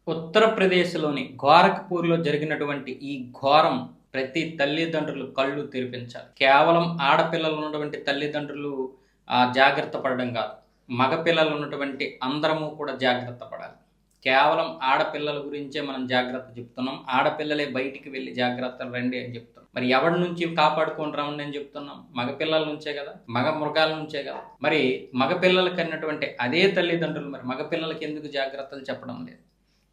ఉత్తరప్రదేశ్‌లోని గోరఖ్‌పూర్‌లో జరిగినటువంటి ఈ ఘోరం ప్రతి తల్లిదండ్రులు కళ్ళు తెరిపించాలి. కేవలం ఆడపిల్లలు ఉన్నటువంటి తల్లిదండ్రులు జాగ్రత్త పడడం కాదు. మగ పిల్లలు ఉన్నటువంటి అందరము కూడా జాగ్రత్త పడాలి. కేవలం ఆడపిల్లల గురించే మనం జాగ్రత్త చెప్తున్నాం. ఆడపిల్లలే బయటికి వెళ్లి జాగ్రత్తలు రండి అని చెప్తున్నాం. మరి ఎవరి నుంచి కాపాడుకొని రండి అని చెప్తున్నాం? మగ పిల్లల నుంచే కదా, మగ మృగాల నుంచే కదా. మరి మగ పిల్లలకి అన్నటువంటి అదే తల్లిదండ్రులు మరి మగ పిల్లలకి ఎందుకు జాగ్రత్తలు చెప్పడం లేదు?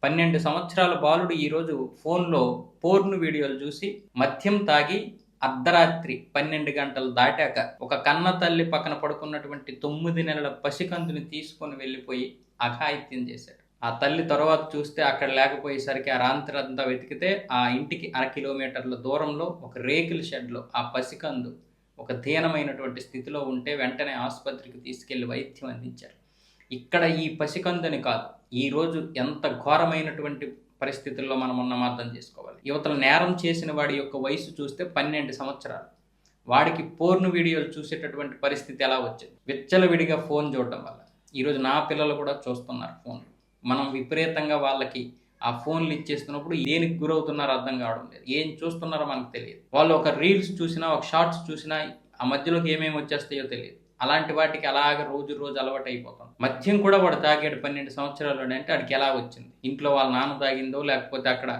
12 సంవత్సరాల బాలుడు ఈరోజు ఫోన్లో పోర్న్ వీడియోలు చూసి మద్యం తాగి అర్ధరాత్రి 12 గంటలు దాటాక ఒక కన్న తల్లి పక్కన పడుకున్నటువంటి 9 నెలల పసికందుని తీసుకొని వెళ్ళిపోయి అఘాయిత్యం చేశాడు. ఆ తల్లి తర్వాత చూస్తే అక్కడ లేకపోయేసరికి ఆ రాత్రి అంతా వెతికితే ఆ ఇంటికి 1 కిలోమీటర్ల దూరంలో ఒక రేకుల షెడ్లో ఆ పసికందు ఒక దీనమైనటువంటి స్థితిలో ఉంటే వెంటనే ఆసుపత్రికి తీసుకెళ్లి వైద్యం అందించారు. ఇక్కడ ఈ పసికందుని కాదు, ఈరోజు ఎంత ఘోరమైనటువంటి పరిస్థితుల్లో మనం ఉన్నామో అర్థం చేసుకోవాలి. యువతల నేరం చేసిన వాడి యొక్క వయసు చూస్తే 12 సంవత్సరాలు. వాడికి పోర్న్ వీడియోలు చూసేటటువంటి పరిస్థితి ఎలా వచ్చింది? విచ్చలవిడిగా ఫోన్ చూడడం వల్ల. ఈరోజు నా పిల్లలు కూడా చూస్తున్నారు ఫోన్లు. మనం విపరీతంగా వాళ్ళకి ఆ ఫోన్లు ఇచ్చేస్తున్నప్పుడు దేనికి గురవుతున్నారో అర్థం కావడం లేదు. ఏం చూస్తున్నారో మనకు తెలియదు. వాళ్ళు ఒక రీల్స్ చూసినా, ఒక షార్ట్స్ చూసినా ఆ మధ్యలోకి ఏమేమి వచ్చేస్తాయో తెలియదు. అలాంటి వాటికి అలాగే రోజు అలవాటు అయిపోతాం. మద్యం కూడా వాడు తాగాడు 12 సంవత్సరాలు అంటే వాడికి ఎలా వచ్చింది? ఇంట్లో వాళ్ళ నాన్న తాగిందో లేకపోతే అక్కడ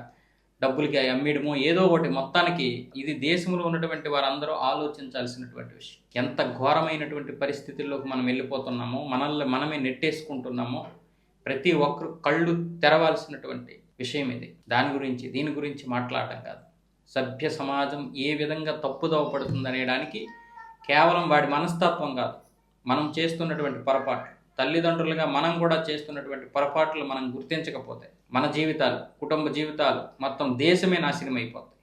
డబ్బులకి అమ్మేయడమో ఏదో ఒకటి. మొత్తానికి ఇది దేశంలో ఉన్నటువంటి వారందరూ ఆలోచించాల్సినటువంటి విషయం. ఎంత ఘోరమైనటువంటి పరిస్థితుల్లోకి మనం వెళ్ళిపోతున్నామో, మనల్ని మనమే నెట్టేసుకుంటున్నామో ప్రతి ఒక్కరు కళ్ళు తెరవాల్సినటువంటి విషయం ఇది. దీని గురించి మాట్లాడటం కాదు. సభ్య సమాజం ఏ విధంగా తప్పుదోవ పడుతుంది అనేదానికి కేవలం వాడి మనస్తత్వం కాదు, మనం చేస్తున్నటువంటి పొరపాట్లు, తల్లిదండ్రులుగా మనం కూడా చేస్తున్నటువంటి పొరపాట్లు మనం గుర్తించకపోతే మన జీవితాలు, కుటుంబ జీవితాలు, మొత్తం దేశమే నాశనం అయిపోతాయి.